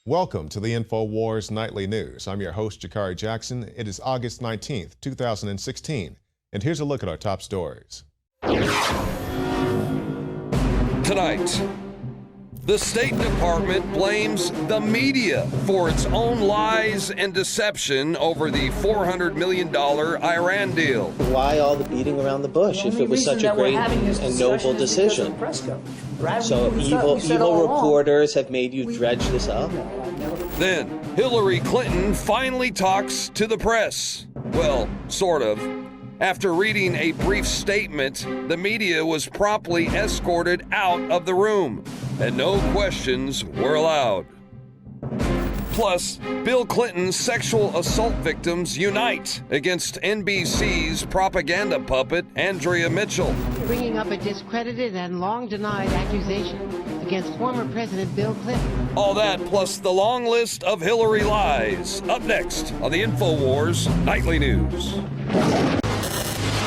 Welcome to the INFOWARS Nightly News. I'm your host, Jakari Jackson. It is August 19th, 2016, and here's a look at our top stories. Tonight, the State Department blames the media for its own lies and deception over the $400 million Iran deal. Why all the beating around the bush if it was such a great and noble decision? So evil reporters have made you dredge this up? Then, Hillary Clinton finally talks to the press. Well, sort of. After reading a brief statement, the media was promptly escorted out of the room, and no questions were allowed. Plus, Bill Clinton's sexual assault victims unite against NBC's propaganda puppet, Andrea Mitchell. Bringing up a discredited and long-denied accusation against former President Bill Clinton. All that plus the long list of Hillary lies. Up next on the INFOWARS Nightly News.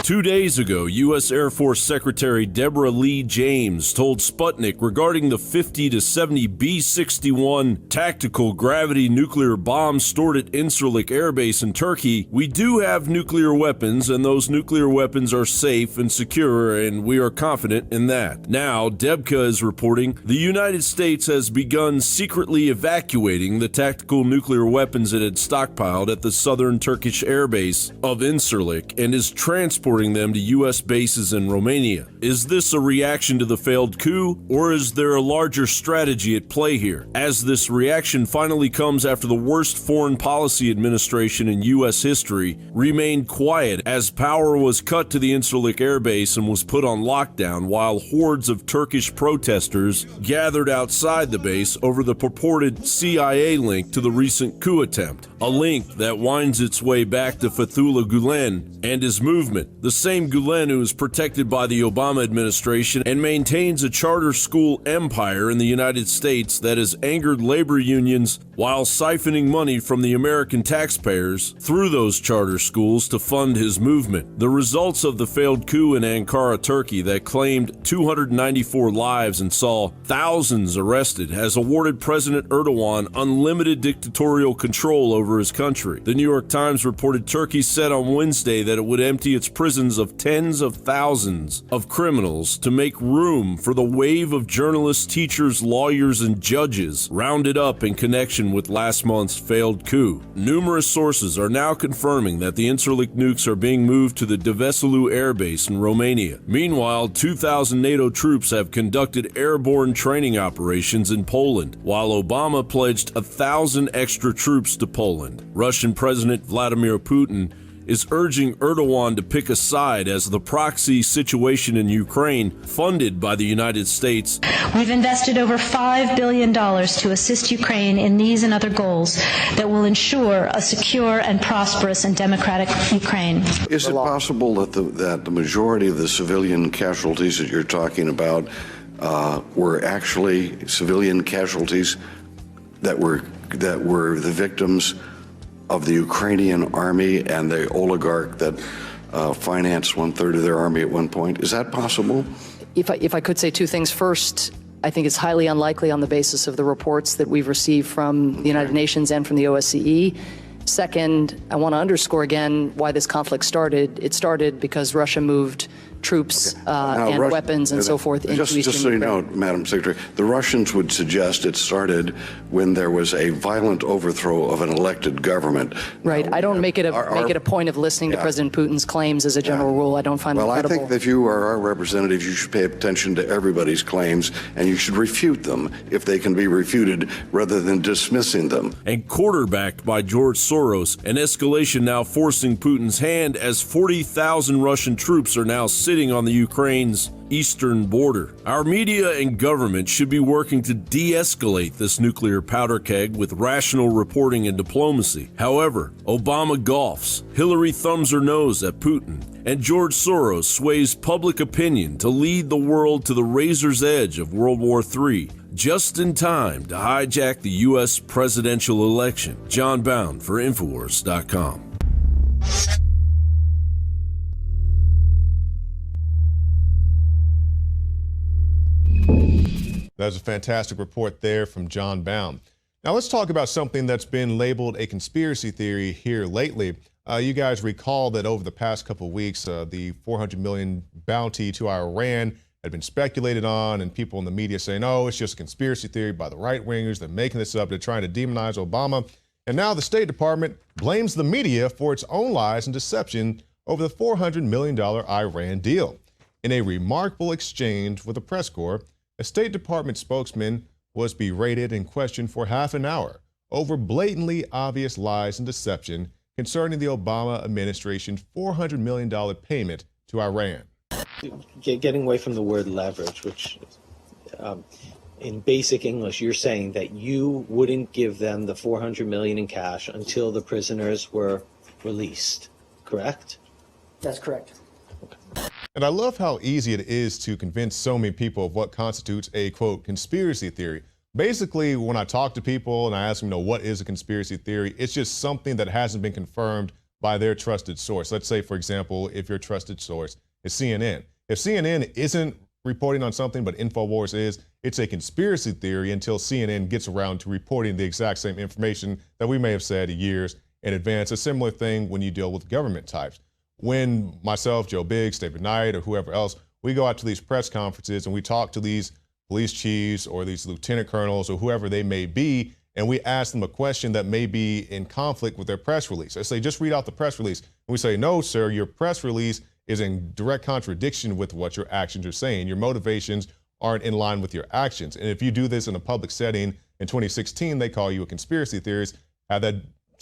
2 days ago, U.S. Air Force Secretary Deborah Lee James told Sputnik regarding the 50 to 70 B-61 tactical gravity nuclear bombs stored at Incirlik Air Base in Turkey, "We do have nuclear weapons, and those nuclear weapons are safe and secure, and we are confident in that." Now, Debka is reporting the United States has begun secretly evacuating the tactical nuclear weapons it had stockpiled at the southern Turkish air base of Incirlik and is transporting them to U.S. bases in Romania. Is this a reaction to the failed coup, or is there a larger strategy at play here? As this reaction finally comes after the worst foreign policy administration in U.S. history remained quiet as power was cut to the Incirlik Air Base and was put on lockdown while hordes of Turkish protesters gathered outside the base over the purported CIA link to the recent coup attempt, a link that winds its way back to Fethullah Gulen and his movement. The same Gulen who is protected by the Obama administration and maintains a charter school empire in the United States that has angered labor unions while siphoning money from the American taxpayers through those charter schools to fund his movement. The results of the failed coup in Ankara, Turkey that claimed 294 lives and saw thousands arrested has awarded President Erdogan unlimited dictatorial control over his country. The New York Times reported Turkey said on Wednesday that it would empty its prisons of tens of thousands of criminals to make room for the wave of journalists, teachers, lawyers, and judges rounded up in connection with last month's failed coup. Numerous sources are now confirming that the Incirlik nukes are being moved to the Deveselu Air Base in Romania. Meanwhile, 2,000 NATO troops have conducted airborne training operations in Poland, while Obama pledged 1,000 extra troops to Poland. Russian President Vladimir Putin is urging Erdogan to pick a side as the proxy situation in Ukraine, funded by the United States. We've invested over $5 billion to assist Ukraine in these and other goals that will ensure a secure and prosperous and democratic Ukraine. Is it possible that the majority of the civilian casualties that you're talking about were actually civilian casualties that were the victims of the Ukrainian army and the oligarch that financed 1/3 of their army at one point? Is that possible? If I could say two things. First, I think it's highly unlikely on the basis of the reports that we've received from the United Nations and from the OSCE. Second, I want to underscore again why this conflict started. It started because Russia moved troops and weapons and so forth into Eastern Ukraine. Just so you know, Madam Secretary, the Russians would suggest it started when there was a violent overthrow of an elected government. Right. I don't make it a point of listening to President Putin's claims as a general rule. I don't find them credible. Well, I think that if you are our representative, you should pay attention to everybody's claims, and you should refute them if they can be refuted rather than dismissing them. And quarterbacked by George Soros, an escalation now forcing Putin's hand as 40,000 Russian troops are now sitting on the Ukraine's eastern border. Our media and government should be working to de-escalate this nuclear powder keg with rational reporting and diplomacy. However, Obama golfs, Hillary thumbs her nose at Putin, and George Soros sways public opinion to lead the world to the razor's edge of World War III, just in time to hijack the U.S. presidential election. John Bound for INFOWARS.com. That was a fantastic report there from John Bound. Now let's talk about something that's been labeled a conspiracy theory here lately. You guys recall that over the past couple of weeks, the $400 million bounty to Iran had been speculated on, and people in the media saying, oh, it's just a conspiracy theory by the right-wingers. They're making this up. They're trying to demonize Obama. And now the State Department blames the media for its own lies and deception over the $400 million Iran deal. In a remarkable exchange with the press corps, a State Department spokesman was berated and questioned for half an hour over blatantly obvious lies and deception concerning the Obama administration's $400 million payment to Iran. Getting away from the word leverage, which in basic English, you're saying that you wouldn't give them the $400 million in cash until the prisoners were released, correct? That's correct. And I love how easy it is to convince so many people of what constitutes a, quote, conspiracy theory. Basically, when I talk to people and I ask them, what is a conspiracy theory, it's just something that hasn't been confirmed by their trusted source. Let's say, for example, if your trusted source is CNN. If CNN isn't reporting on something, but INFOWARS is, it's a conspiracy theory until CNN gets around to reporting the exact same information that we may have said years in advance. A similar thing when you deal with government types. When myself, Joe Biggs, David Knight, or whoever else, we go out to these press conferences and we talk to these police chiefs or these lieutenant colonels or whoever they may be, and we ask them a question that may be in conflict with their press release. They say, just read out the press release. And we say, no, sir, your press release is in direct contradiction with what your actions are saying. Your motivations aren't in line with your actions. And if you do this in a public setting in 2016, they call you a conspiracy theorist. Had that,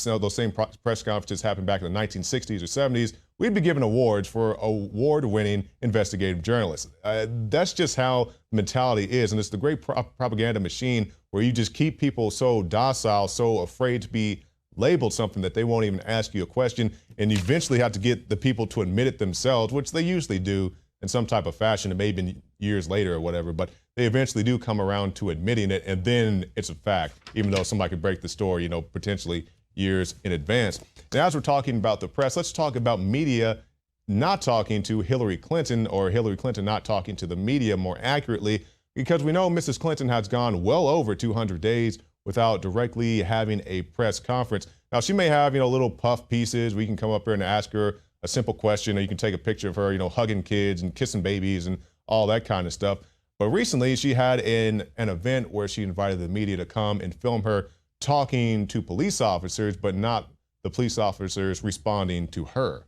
those same press conferences happened back in the 1960s or 70s, we'd be given awards for award-winning investigative journalists. That's just how the mentality is. And it's the great propaganda machine where you just keep people so docile, so afraid to be labeled something that they won't even ask you a question. And you eventually have to get the people to admit it themselves, which they usually do in some type of fashion. It may have been years later or whatever, but they eventually do come around to admitting it. And then it's a fact, even though somebody could break the story, potentially years in advance. Now, as we're talking about the press, let's talk about media not talking to Hillary Clinton, or Hillary Clinton not talking to the media more accurately, because we know Mrs. Clinton has gone well over 200 days without directly having a press conference. Now, she may have, little puff pieces. We can come up here and ask her a simple question, or you can take a picture of her, hugging kids and kissing babies and all that kind of stuff. But recently, she had an event where she invited the media to come and film her talking to police officers, but not the police officers responding to her.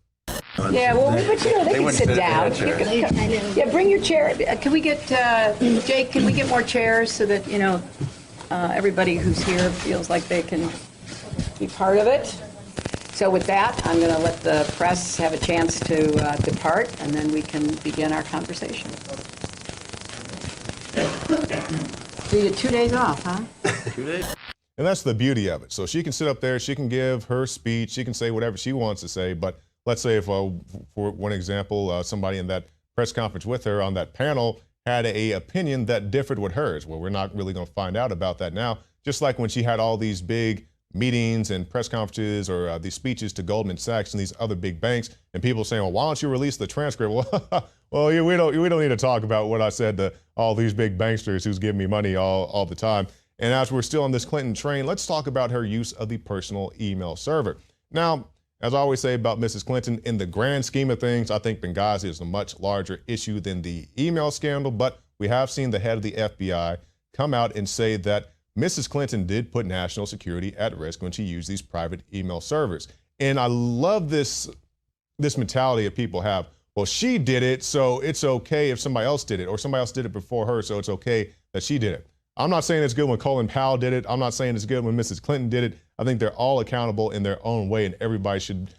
Yeah, well, but they can sit down. Yeah, bring your chair. Can we get, Jake, can we get more chairs so that, everybody who's here feels like they can be part of it? So with that, I'm going to let the press have a chance to depart, and then we can begin our conversation. So you 2 days off, huh? 2 days. And that's the beauty of it. So she can sit up there, she can give her speech, she can say whatever she wants to say. But let's say if, for one example, somebody in that press conference with her on that panel had a opinion that differed with hers. Well, we're not really going to find out about that now. Just like when she had all these big meetings and press conferences or these speeches to Goldman Sachs and these other big banks, and people saying, well, why don't you release the transcript? Well, yeah, we don't need to talk about what I said to all these big banksters who's giving me money all the time. And as we're still on this Clinton train, let's talk about her use of the personal email server. Now, as I always say about Mrs. Clinton, in the grand scheme of things, I think Benghazi is a much larger issue than the email scandal, but we have seen the head of the FBI come out and say that Mrs. Clinton did put national security at risk when she used these private email servers. And I love this mentality that people have. Well, she did it, so it's okay if somebody else did it, or somebody else did it before her, so it's okay that she did it. I'm not saying it's good when Colin Powell did it. I'm not saying it's good when Mrs. Clinton did it. I think they're all accountable in their own way, and everybody should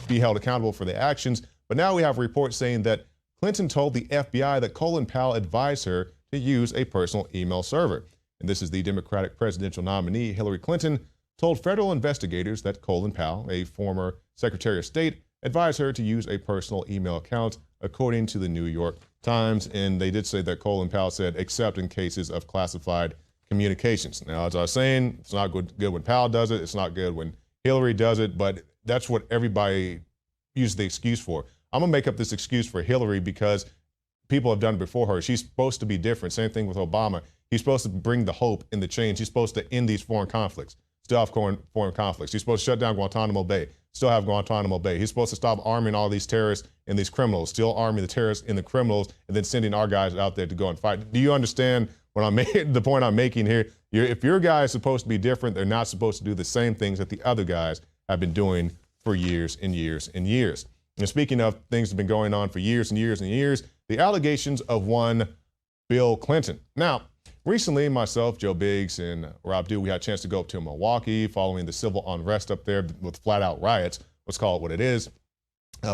be held accountable for their actions. But now we have reports saying that Clinton told the FBI that Colin Powell advised her to use a personal email server. And this is the Democratic presidential nominee, Hillary Clinton, told federal investigators that Colin Powell, a former Secretary of State, advised her to use a personal email account, according to the New York Times. And they did say that Colin Powell said, except in cases of classified communications. Now, as I was saying, it's not good when Powell does it. It's not good when Hillary does it, but that's what everybody uses the excuse for. I'm gonna make up this excuse for Hillary because people have done before her. She's supposed to be different. Same thing with Obama. He's supposed to bring the hope and the change. He's supposed to end these foreign conflicts, still have foreign conflicts. He's supposed to shut down Guantanamo Bay, still have Guantanamo Bay. He's supposed to stop arming all these terrorists and these criminals, still arming the terrorists and the criminals, and then sending our guys out there to go and fight. Do you understand what I'm making? The point I'm making here? If your guy is supposed to be different, they're not supposed to do the same things that the other guys have been doing for years and years and years. And speaking of things that have been going on for years and years and years, the allegations of one Bill Clinton. Now, recently, myself, Joe Biggs, and Rob Dew, we had a chance to go up to Milwaukee following the civil unrest up there with flat-out riots. Let's call it what it is,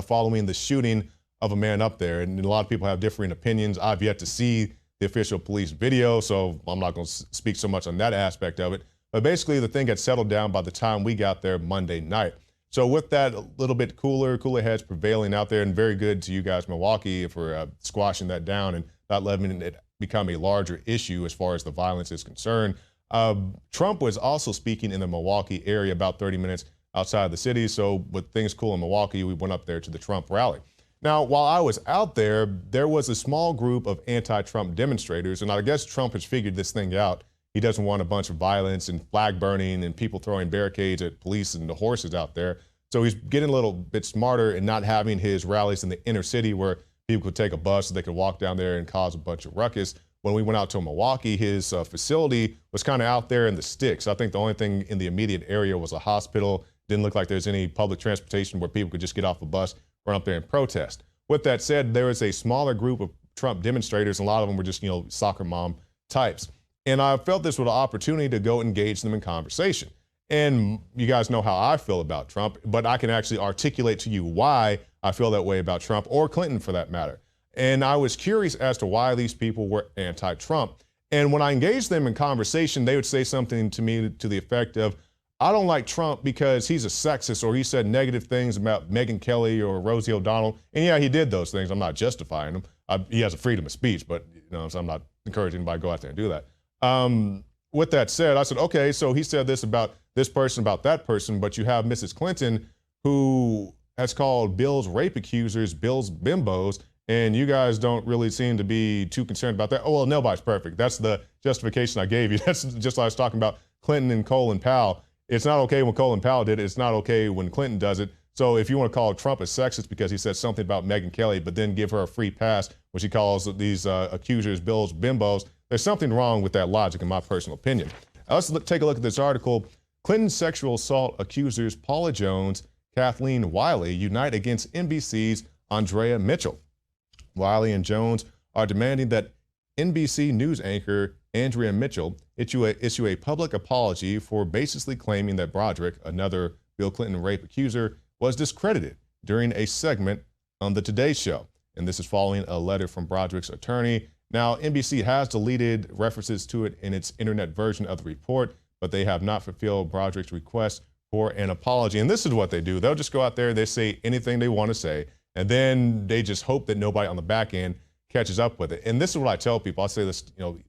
following the shooting of a man up there. And a lot of people have differing opinions. I've yet to see the official police video, so I'm not going to speak so much on that aspect of it. But basically, the thing had settled down by the time we got there Monday night. So with that a little bit cooler heads prevailing out there, and very good to you guys, Milwaukee, for squashing that down and not letting it become a larger issue as far as the violence is concerned. Trump was also speaking in the Milwaukee area about 30 minutes outside the city. So with things cool in Milwaukee, we went up there to the Trump rally. Now, while I was out there, there was a small group of anti-Trump demonstrators, and I guess Trump has figured this thing out. He doesn't want a bunch of violence and flag burning and people throwing barricades at police and the horses out there. So he's getting a little bit smarter and not having his rallies in the inner city where people could take a bus so they could walk down there and cause a bunch of ruckus. When we went out to Milwaukee, his facility was kind of out there in the sticks. I think the only thing in the immediate area was a hospital. Didn't look like there's any public transportation where people could just get off a bus, run up there and protest. With that said, there was a smaller group of Trump demonstrators, and a lot of them were just, soccer mom types. And I felt this was an opportunity to go engage them in conversation. And you guys know how I feel about Trump, but I can actually articulate to you why I feel that way about Trump, or Clinton for that matter. And I was curious as to why these people were anti-Trump. And when I engaged them in conversation, they would say something to me to the effect of, I don't like Trump because he's a sexist, or he said negative things about Megyn Kelly or Rosie O'Donnell. And yeah, he did those things. I'm not justifying him. He has a freedom of speech, but so I'm not encouraging anybody to go out there and do that. With that said, I said, okay, so he said this about this person, about that person, but you have Mrs. Clinton, who has called Bill's rape accusers Bill's bimbos, and you guys don't really seem to be too concerned about that. Oh, well, nobody's perfect. That's the justification I gave you. That's just like I was talking about Clinton and Colin Powell. It's not okay when Colin Powell did it. It's not okay when Clinton does it. So if you want to call Trump a sexist because he said something about Megyn Kelly, but then give her a free pass when she calls these accusers Bill's bimbos, there's something wrong with that logic, in my personal opinion. Now, let's take a look at this article. Clinton sexual assault accusers Paula Jones, Kathleen Wiley unite against NBC's Andrea Mitchell. Wiley and Jones are demanding that NBC News anchor Andrea Mitchell issue a public apology for baselessly claiming that Broderick, another Bill Clinton rape accuser, was discredited during a segment on the Today Show. And this is following a letter from Broderick's attorney. Now, NBC has deleted references to it in its internet version of the report, but they have not fulfilled Broderick's request for an apology. And this is what they do. They'll just go out there, they say anything they want to say, and then they just hope that nobody on the back end catches up with it. And this is what I tell people. I say this,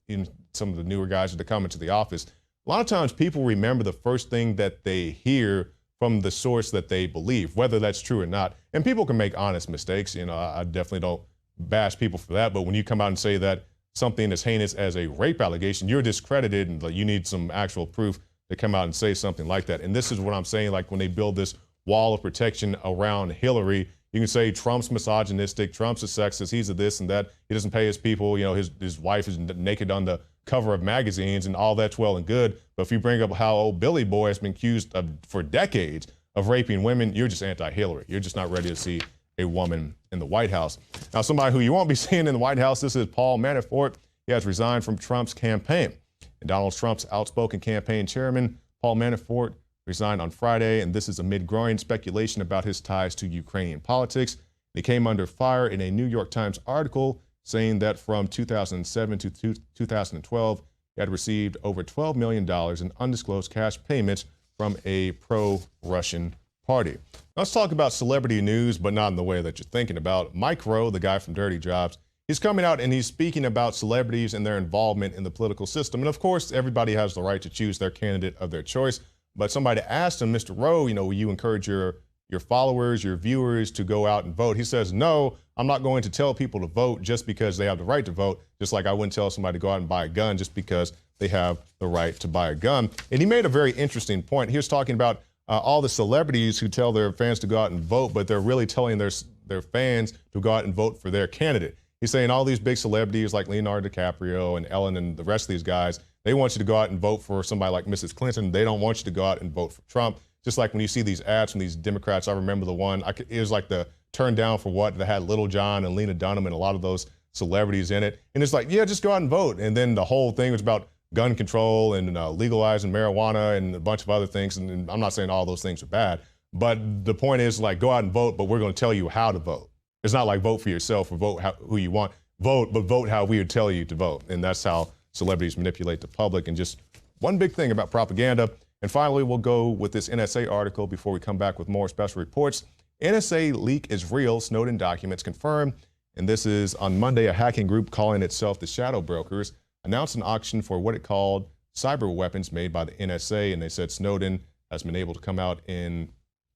even some of the newer guys that come into the office. A lot of times people remember the first thing that they hear from the source that they believe, whether that's true or not. And people can make honest mistakes. I definitely don't bash people for that. But when you come out and say that something as heinous as a rape allegation, you're discredited and you need some actual proof to come out and say something like that. And this is what I'm saying, like when they build this wall of protection around Hillary, you can say Trump's misogynistic, Trump's a sexist, he's a this and that, he doesn't pay his people, his wife is naked on the cover of magazines, and all that's well and good. But if you bring up how old Billy Boy has been accused of, for decades of raping women, you're just anti-Hillary. You're just not ready to see a woman in the White House. Now, somebody who you won't be seeing in the White House, this is Paul Manafort. He has resigned from Trump's campaign. And Donald Trump's outspoken campaign chairman, Paul Manafort, resigned on Friday, and this is amid growing speculation about his ties to Ukrainian politics. He came under fire in a New York Times article saying that from 2007 to 2012, he had received over $12 million in undisclosed cash payments from a pro-Russian party. Let's talk about celebrity news, but not in the way that you're thinking about. Mike Rowe, the guy from Dirty Jobs, he's coming out and he's speaking about celebrities and their involvement in the political system. And of course, everybody has the right to choose their candidate of their choice. But somebody asked him, Mr. Rowe, will you encourage your your followers, your viewers to go out and vote. He says, no, I'm not going to tell people to vote just because they have the right to vote, just like I wouldn't tell somebody to go out and buy a gun just because they have the right to buy a gun. And he made a very interesting point. He was talking about all the celebrities who tell their fans to go out and vote, but they're really telling their fans to go out and vote for their candidate. He's saying all these big celebrities like Leonardo DiCaprio and Ellen and the rest of these guys, they want you to go out and vote for somebody like Mrs. Clinton. They don't want you to go out and vote for Trump. Just like when you see these ads from these Democrats, I remember the one, it was like the Turn Down for What, that had Little John and Lena Dunham and a lot of those celebrities in it. And it's like, yeah, just go out and vote. And then the whole thing was about gun control and legalizing marijuana and a bunch of other things. And I'm not saying all those things are bad, but the point is, like, go out and vote, but we're going to tell you how to vote. It's not like vote for yourself or vote who you want. Vote, but vote how we would tell you to vote. And that's how celebrities manipulate the public. And just one big thing about propaganda. And finally, we'll go with this NSA article before we come back with more special reports. NSA leak is real, Snowden documents confirmed. And this is on Monday, a hacking group calling itself the Shadow Brokers announced an auction for what it called cyber weapons made by the NSA. And they said Snowden has been able to come out and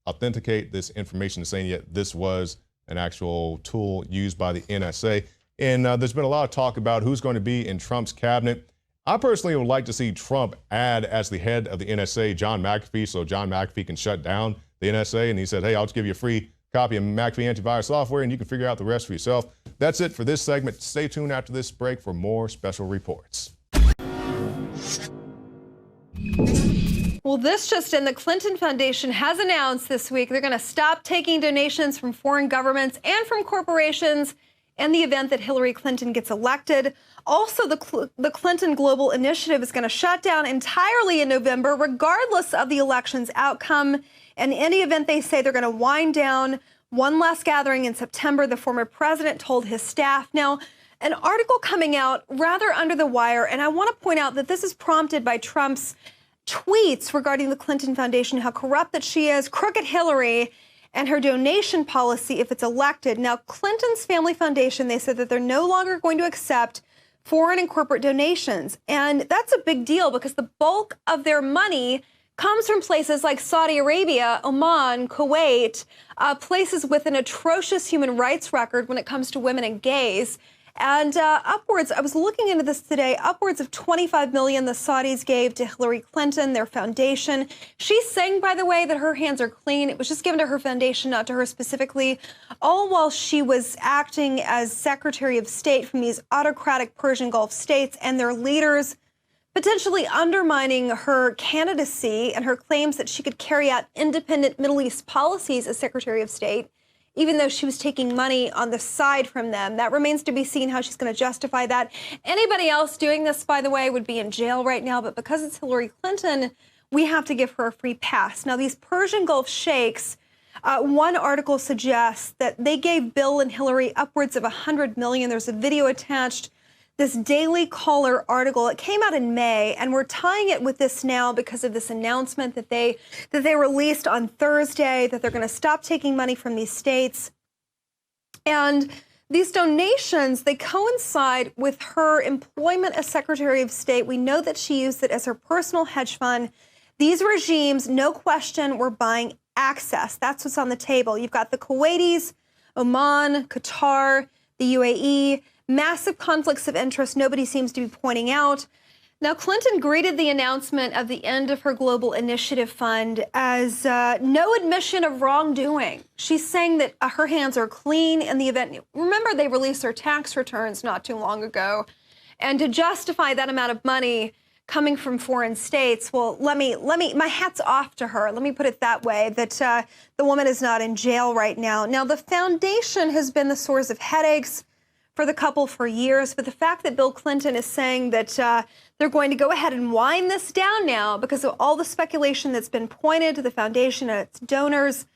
authenticate this information, saying yet this was an actual tool used by the NSA. And there's been a lot of talk about who's going to be in Trump's cabinet. I personally would like to see Trump add as the head of the NSA John McAfee, so John McAfee can shut down the NSA. And he said, hey, I'll just give you a free copy of McAfee antivirus software and you can figure out the rest for yourself. That's it for this segment. Stay tuned after this break for more special reports. Well, this just in, the Clinton Foundation has announced this week they're going to stop taking donations from foreign governments and from corporations in the event that Hillary Clinton gets elected. Also, the Clinton Global Initiative is going to shut down entirely in November, regardless of the election's outcome. In any event, they say they're going to wind down one last gathering in September, the former president told his staff. Now, an article coming out rather under the wire, and I want to point out that this is prompted by Trump's tweets regarding the Clinton Foundation, how corrupt that she is, crooked Hillary, and her donation policy if it's elected. Now, Clinton's Family Foundation, they said that they're no longer going to accept foreign and corporate donations. And that's a big deal because the bulk of their money comes from places like Saudi Arabia, Oman, Kuwait, places with an atrocious human rights record when it comes to women and gays. And upwards, I was looking into this today, upwards of $25 million the Saudis gave to Hillary Clinton, their foundation. She's saying, by the way, that her hands are clean. It was just given to her foundation, not to her specifically, all while she was acting as Secretary of State from these autocratic Persian Gulf states and their leaders, potentially undermining her candidacy and her claims that she could carry out independent Middle East policies as Secretary of State, even though she was taking money on the side from them. That remains to be seen how she's going to justify that. Anybody else doing this, by the way, would be in jail right now. But because it's Hillary Clinton, we have to give her a free pass. Now, these Persian Gulf sheikhs, one article suggests that they gave Bill and Hillary upwards of $100 million. There's a video attached. This Daily Caller article, it came out in May, and we're tying it with this now because of this announcement that they released on Thursday, that they're going to stop taking money from these states. And these donations, they coincide with her employment as Secretary of State. We know that she used it as her personal hedge fund. These regimes, no question, were buying access. That's what's on the table. You've got the Kuwaitis, Oman, Qatar, the UAE, massive conflicts of interest nobody seems to be pointing out. Now, Clinton greeted the announcement of the end of her Global Initiative Fund as no admission of wrongdoing. She's saying that her hands are clean in the event. Remember, they released their tax returns not too long ago. And to justify that amount of money coming from foreign states, well, my hat's off to her. Let me put it that way, that the woman is not in jail right now. Now, the foundation has been the source of headaches for the couple for years, but the fact that Bill Clinton is saying that they're going to go ahead and wind this down now because of all the speculation that's been pointed to the foundation and its donors,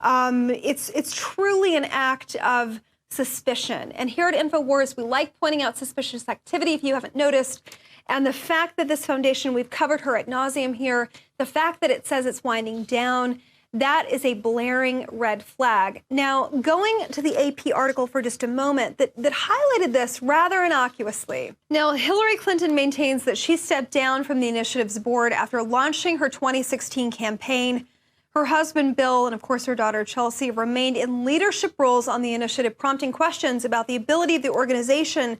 it's truly an act of suspicion. And here at INFOWARS, we like pointing out suspicious activity, if you haven't noticed. And the fact that this foundation, we've covered her ad nauseum here, the fact that it says it's winding down, that is a blaring red flag. Now, going to the AP article for just a moment that highlighted this rather innocuously. Now, Hillary Clinton maintains that she stepped down from the initiative's board after launching her 2016 campaign. Her husband, Bill, and of course her daughter, Chelsea, remained in leadership roles on the initiative, prompting questions about the ability of the organization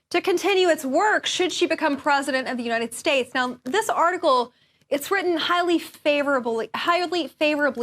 to continue its work should she become president of the United States. Now, this article, it's written highly favorably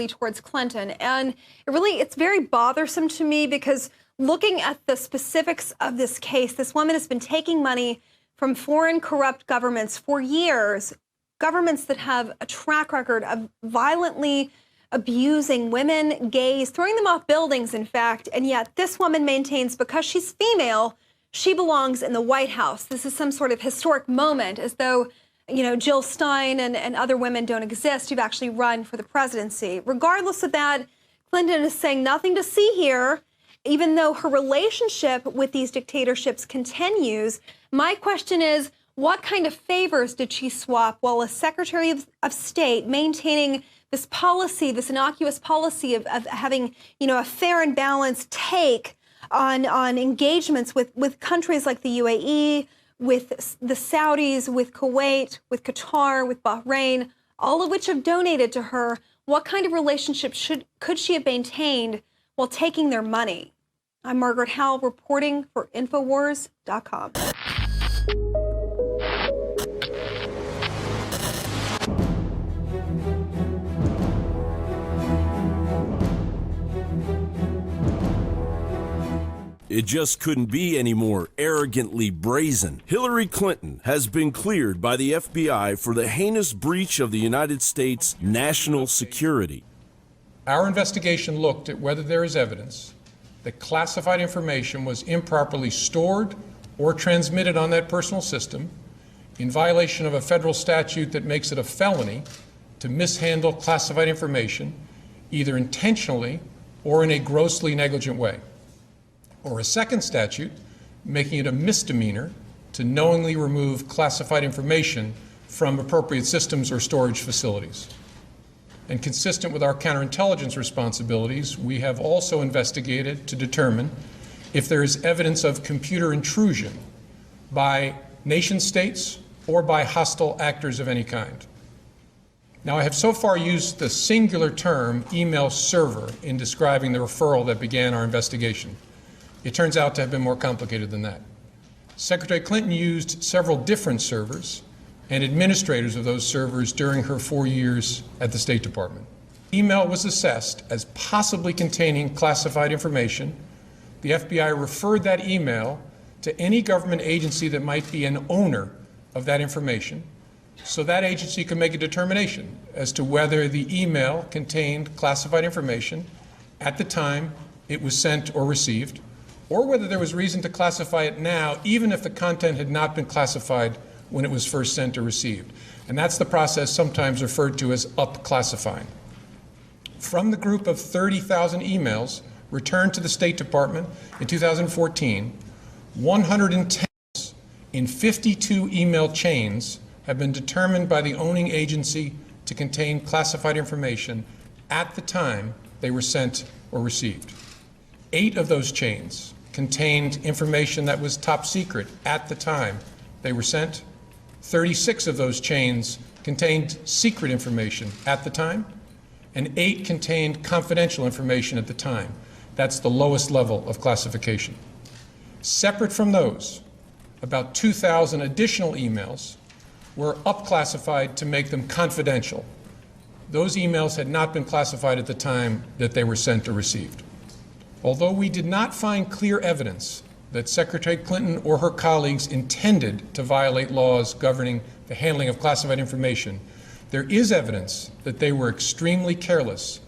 towards Clinton. And it's very bothersome to me because looking at the specifics of this case, this woman has been taking money from foreign corrupt governments for years, governments that have a track record of violently abusing women, gays, throwing them off buildings, in fact. And yet this woman maintains because she's female, she belongs in the White House. This is some sort of historic moment, as though, Jill Stein and other women don't exist who've actually run for the presidency. Regardless of that, Clinton is saying nothing to see here, even though her relationship with these dictatorships continues. My question is, what kind of favors did she swap while as Secretary of State, maintaining this policy, this innocuous policy of having, a fair and balanced take on engagements with countries like the UAE, with the Saudis, with Kuwait, with Qatar, with Bahrain, all of which have donated to her? What kind of relationship could she have maintained while taking their money? I'm Margaret Howell reporting for INFOWARS.com. It just couldn't be any more arrogantly brazen. Hillary Clinton has been cleared by the FBI for the heinous breach of the United States national security. Our investigation looked at whether there is evidence that classified information was improperly stored or transmitted on that personal system in violation of a federal statute that makes it a felony to mishandle classified information, either intentionally or in a grossly negligent way, or a second statute making it a misdemeanor to knowingly remove classified information from appropriate systems or storage facilities. And consistent with our counterintelligence responsibilities, we have also investigated to determine if there is evidence of computer intrusion by nation states or by hostile actors of any kind. Now, I have so far used the singular term email server in describing the referral that began our investigation. It turns out to have been more complicated than that. Secretary Clinton used several different servers and administrators of those servers during her 4 years at the State Department. Email was assessed as possibly containing classified information. The FBI referred that email to any government agency that might be an owner of that information, so that agency could make a determination as to whether the email contained classified information at the time it was sent or received, or whether there was reason to classify it now, even if the content had not been classified when it was first sent or received. And that's the process sometimes referred to as up-classifying. From the group of 30,000 emails returned to the State Department in 2014, 110 in 52 email chains have been determined by the owning agency to contain classified information at the time they were sent or received. 8 of those chains contained information that was top secret at the time they were sent. 36 of those chains contained secret information at the time, and 8 contained confidential information at the time. That's the lowest level of classification. Separate from those, about 2,000 additional emails were up-classified to make them confidential. Those emails had not been classified at the time that they were sent or received. Although we did not find clear evidence that Secretary Clinton or her colleagues intended to violate laws governing the handling of classified information, there is evidence that they were extremely careless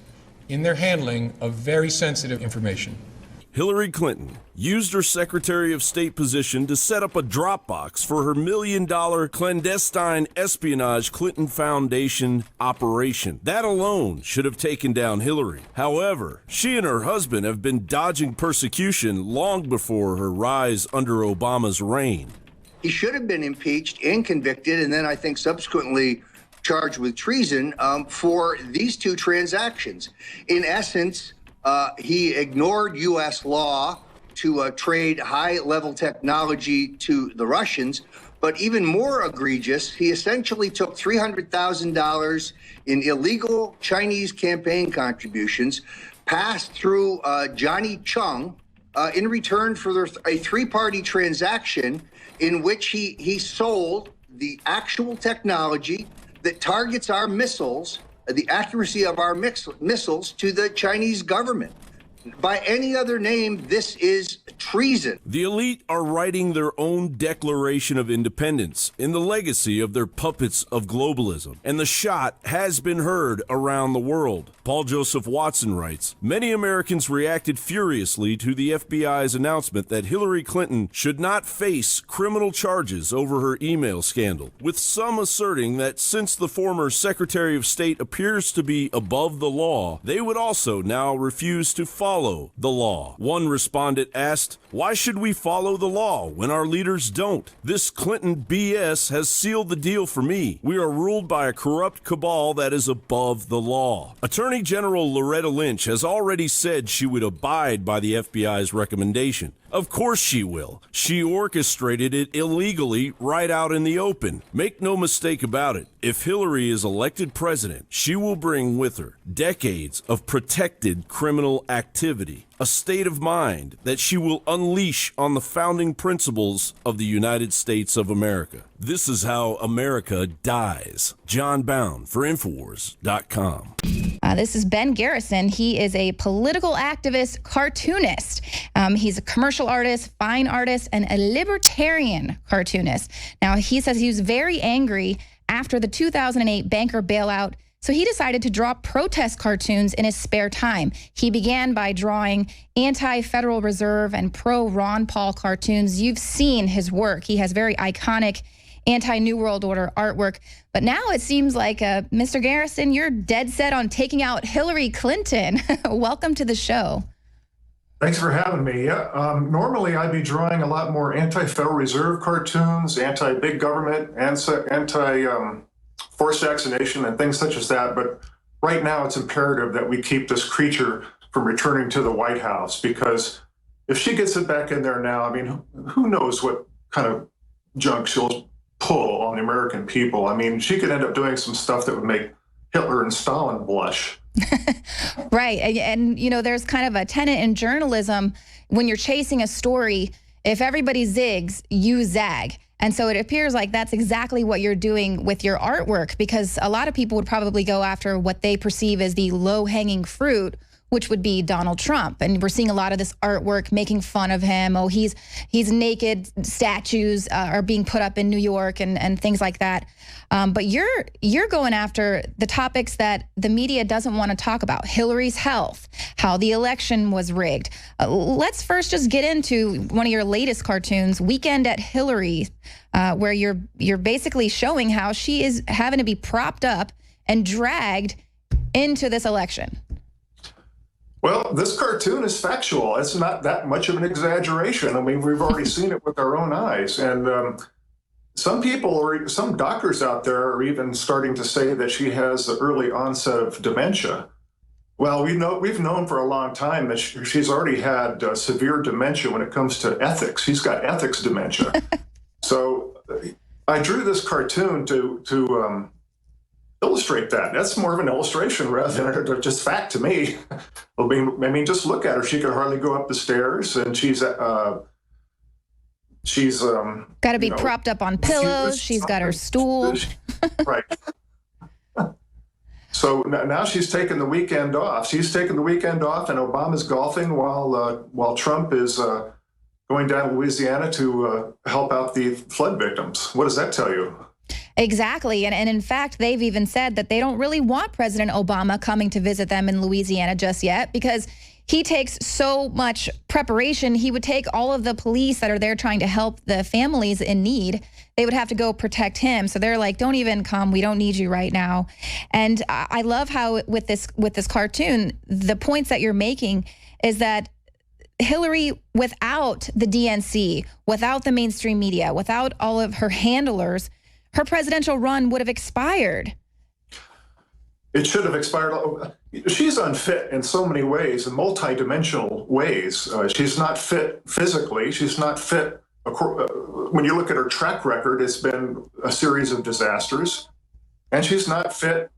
in their handling of very sensitive information. Hillary Clinton used her Secretary of State position to set up a Dropbox for her $1 million clandestine espionage Clinton Foundation operation. That alone should have taken down Hillary. However, she and her husband have been dodging persecution long before her rise under Obama's reign. He should have been impeached and convicted, and then I think subsequently charged with treason for these 2 transactions. In essence, he ignored U.S. law to trade high-level technology to the Russians, But even more egregious, he essentially took $300,000 in illegal Chinese campaign contributions, passed through Johnny Chung in return for a three-party transaction in which he sold the actual technology that targets our missiles, the accuracy of our missiles, to the Chinese government. By any other name, this is treason. The elite are writing their own Declaration of Independence in the legacy of their puppets of globalism, and the shot has been heard around the world. Paul Joseph Watson writes, many Americans reacted furiously to the FBI's announcement that Hillary Clinton should not face criminal charges over her email scandal, with some asserting that since the former Secretary of State appears to be above the law, they would also now refuse to follow the law. One respondent asked, why should we follow the law when our leaders don't? This Clinton BS has sealed the deal for me. We are ruled by a corrupt cabal that is above the law. Attorney General Loretta Lynch has already said she would abide by the FBI's recommendation. Of course she will. She orchestrated it illegally right out in the open. Make no mistake about it. If Hillary is elected president, she will bring with her decades of protected criminal activity, a state of mind that she will unleash on the founding principles of the United States of America. This is how America dies. John Bound for INFOWARS.com. This is Ben Garrison. He is a political activist, cartoonist. He's a commercial artist, fine artist, and a libertarian cartoonist. Now, he says he was very angry after the 2008 banker bailout, so he decided to draw protest cartoons in his spare time. He began by drawing anti-Federal Reserve and pro-Ron Paul cartoons. You've seen his work. He has very iconic anti-New World Order artwork. But now it seems like, Mr. Garrison, you're dead set on taking out Hillary Clinton. Welcome to the show. Thanks for having me. Yeah, normally I'd be drawing a lot more anti-Federal Reserve cartoons, anti-big government, anti-forced vaccination and things such as that. But right now it's imperative that we keep this creature from returning to the White House, because if she gets it back in there now, I mean, who knows what kind of junk she'll pull on the American people. I mean, she could end up doing some stuff that would make Hitler and Stalin blush. Right. And, you know, there's kind of a tenet in journalism when you're chasing a story, if everybody zigs, you zag. And so it appears like that's exactly what you're doing with your artwork, because a lot of people would probably go after what they perceive as the low-hanging fruit, which would be Donald Trump. And we're seeing a lot of this artwork making fun of him. Oh, he's naked. Statues are being put up in New York and things like that. But you're going after the topics that the media doesn't want to talk about. Hillary's health, how the election was rigged. Let's first just get into one of your latest cartoons, Weekend at Hillary, where you're basically showing how she is having to be propped up and dragged into this election. Well, this cartoon is factual. It's not that much of an exaggeration. I mean, we've already seen it with our own eyes. And some people, or some doctors out there, are even starting to say that she has the early onset of dementia. Well, we've known for a long time that she's already had severe dementia when it comes to ethics. She's got ethics dementia. So I drew this cartoon to illustrate that. That's more of an illustration rather than just fact to me. I mean, just look at her. She could hardly go up the stairs, and she's got to be propped up on pillows. She's got her stool. Right. So now she's taken the weekend off. She's taken the weekend off, and Obama's golfing while Trump is going down to Louisiana to help out the flood victims. What does that tell you? Exactly. And in fact, they've even said that they don't really want President Obama coming to visit them in Louisiana just yet, because he takes so much preparation. He would take all of the police that are there trying to help the families in need. They would have to go protect him. So they're like, don't even come. We don't need you right now. And I love how with this cartoon, the points that you're making is that Hillary, without the DNC, without the mainstream media, without all of her handlers, her presidential run would have expired. It should have expired. She's unfit in so many ways, in multidimensional ways. She's not fit physically. She's not fit when you look at her track record, it's been a series of disasters, and she's not fit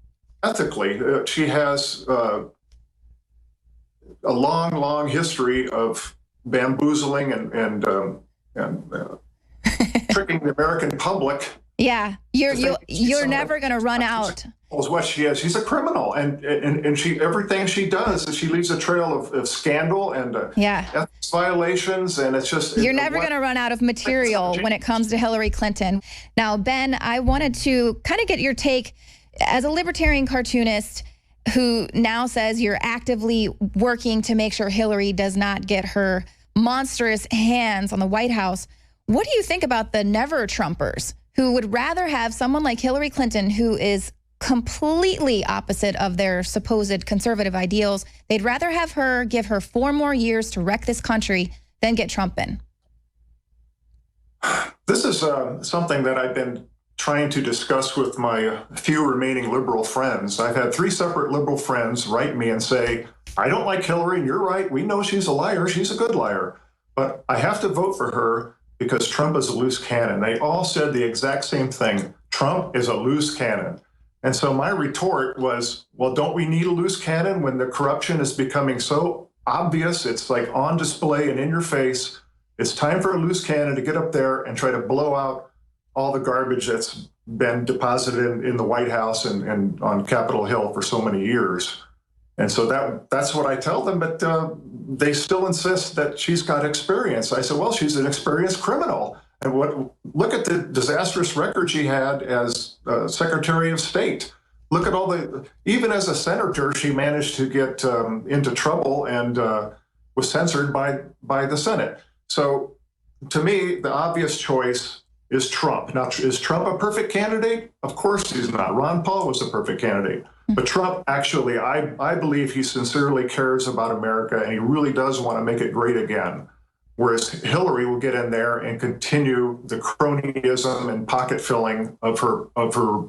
ethically. She has a long history of bamboozling and tricking the American public. Yeah, you're never going to run out. What she is, she's a criminal, and she everything she does is she leaves a trail of scandal and ethics violations, and it's just you're never going to run out of material when it comes to Hillary Clinton. Now, Ben, I wanted to kind of get your take as a libertarian cartoonist who now says you're actively working to make sure Hillary does not get her monstrous hands on the White House. What do you think about the never Trumpers who would rather have someone like Hillary Clinton, who is completely opposite of their supposed conservative ideals? They'd rather have her give her 4 more years to wreck this country than get Trump in. This is something that I've been trying to discuss with my few remaining liberal friends. I've had 3 separate liberal friends write me and say, I don't like Hillary, and you're right. We know she's a liar. She's a good liar. But I have to vote for her because Trump is a loose cannon. They all said the exact same thing. Trump is a loose cannon. And so my retort was, well, don't we need a loose cannon when the corruption is becoming so obvious? It's like on display and in your face. It's time for a loose cannon to get up there and try to blow out all the garbage that's been deposited in the White House and on Capitol Hill for so many years. And so that's what I tell them, but they still insist that she's got experience. I said, well, she's an experienced criminal. And look at the disastrous record she had as Secretary of State. Look at even as a senator, she managed to get into trouble and was censored by the Senate. So to me, the obvious choice is Trump. Now, is Trump a perfect candidate? Of course he's not. Ron Paul was a perfect candidate. But Trump, actually, I believe he sincerely cares about America, and he really does want to make it great again. Whereas Hillary will get in there and continue the cronyism and pocket filling of her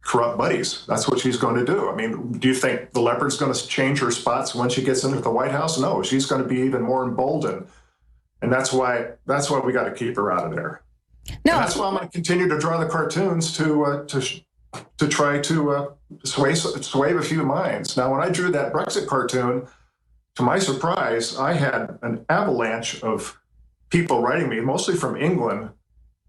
corrupt buddies. That's what she's going to do. I mean, do you think the leopard's going to change her spots when she gets into the White House? No, she's going to be even more emboldened. And that's why we got to keep her out of there. No, and that's why I'm going to continue to draw the cartoons to try to sway a few minds. Now, when I drew that Brexit cartoon, to my surprise, I had an avalanche of people writing me, mostly from England,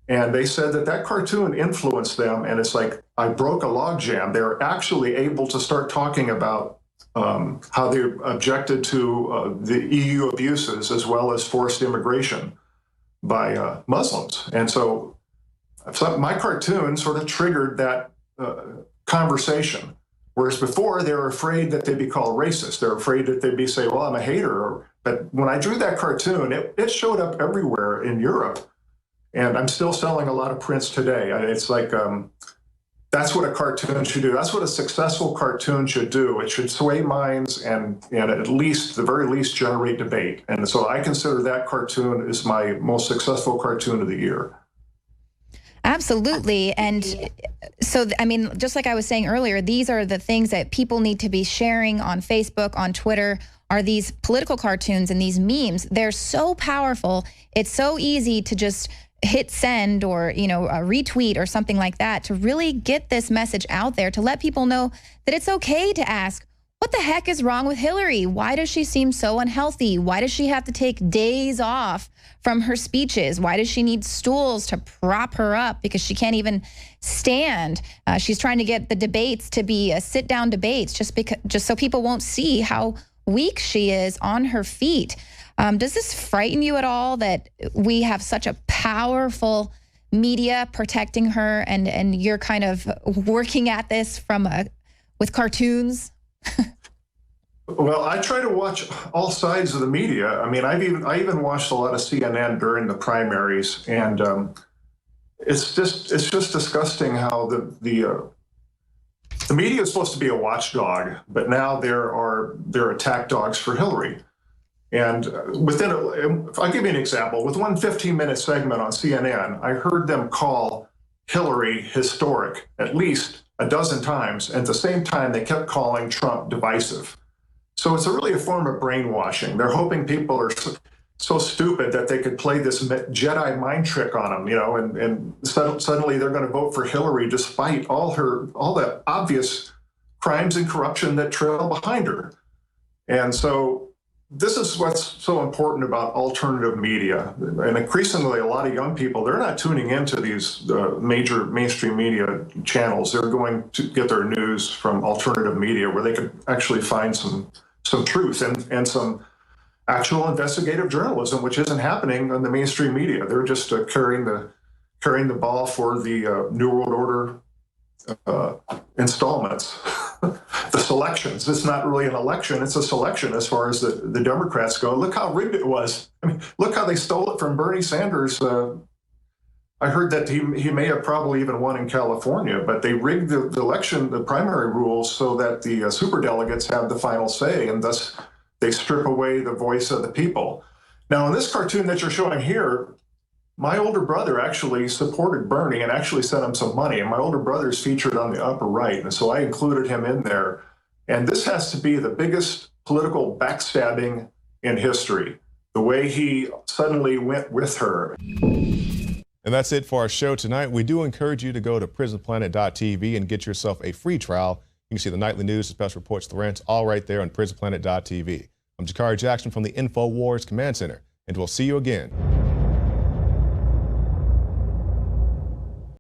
and they said that cartoon influenced them, and it's like I broke a logjam. They were actually able to start talking about how they objected to the EU abuses as well as forced immigration by Muslims. And so my cartoon sort of triggered that conversation. Whereas before, they were afraid that they'd be called racist. They're afraid that they'd be say, well, I'm a hater. But when I drew that cartoon, it showed up everywhere in Europe. And I'm still selling a lot of prints today. It's like, that's what a cartoon should do. That's what a successful cartoon should do. It should sway minds and at least, the very least, generate debate. And so I consider that cartoon is my most successful cartoon of the year. Absolutely. And so, I mean, just like I was saying earlier, these are the things that people need to be sharing on Facebook, on Twitter, are these political cartoons and these memes. They're so powerful. It's so easy to just hit send or, a retweet or something like that to really get this message out there, to let people know that it's okay to ask, what the heck is wrong with Hillary? Why does she seem so unhealthy? Why does she have to take days off from her speeches? Why does she need stools to prop her up because she can't even stand? She's trying to get the debates to be sit-down debates just so people won't see how weak she is on her feet. Does this frighten you at all that we have such a powerful media protecting her and you're kind of working at this with cartoons? Well, I try to watch all sides of the media. I mean, I even watched a lot of CNN during the primaries, and it's just disgusting how the media is supposed to be a watchdog, but now they're attack dogs for Hillary. And I'll give you an example. With one 15-minute segment on CNN, I heard them call Hillary historic at least a dozen times. And at the same time, they kept calling Trump divisive. So it's really a form of brainwashing. They're hoping people are so stupid that they could play this Jedi mind trick on them, you know, and suddenly they're going to vote for Hillary despite all the obvious crimes and corruption that trail behind her. And so this is what's so important about alternative media. And increasingly, a lot of young people, they're not tuning into these major mainstream media channels. They're going to get their news from alternative media where they can actually find some truth and some actual investigative journalism, which isn't happening on the mainstream media. They're just carrying the ball for the New World Order installments. The selections. It's not really an election, it's a selection as far as the Democrats go. Look how rigged it was. I mean, look how they stole it from Bernie Sanders. I heard that he may have probably even won in California, but they rigged the election, the primary rules, so that the superdelegates have the final say, and thus they strip away the voice of the people. Now, in this cartoon that you're showing here, my older brother actually supported Bernie and actually sent him some money, and my older brother's featured on the upper right, and so I included him in there. And this has to be the biggest political backstabbing in history, the way he suddenly went with her. And that's it for our show tonight. We do encourage you to go to prisonplanet.tv and get yourself a free trial. You can see the nightly news, the special reports, the rants, all right there on prisonplanet.tv. I'm Jakari Jackson from the InfoWars Command Center, and we'll see you again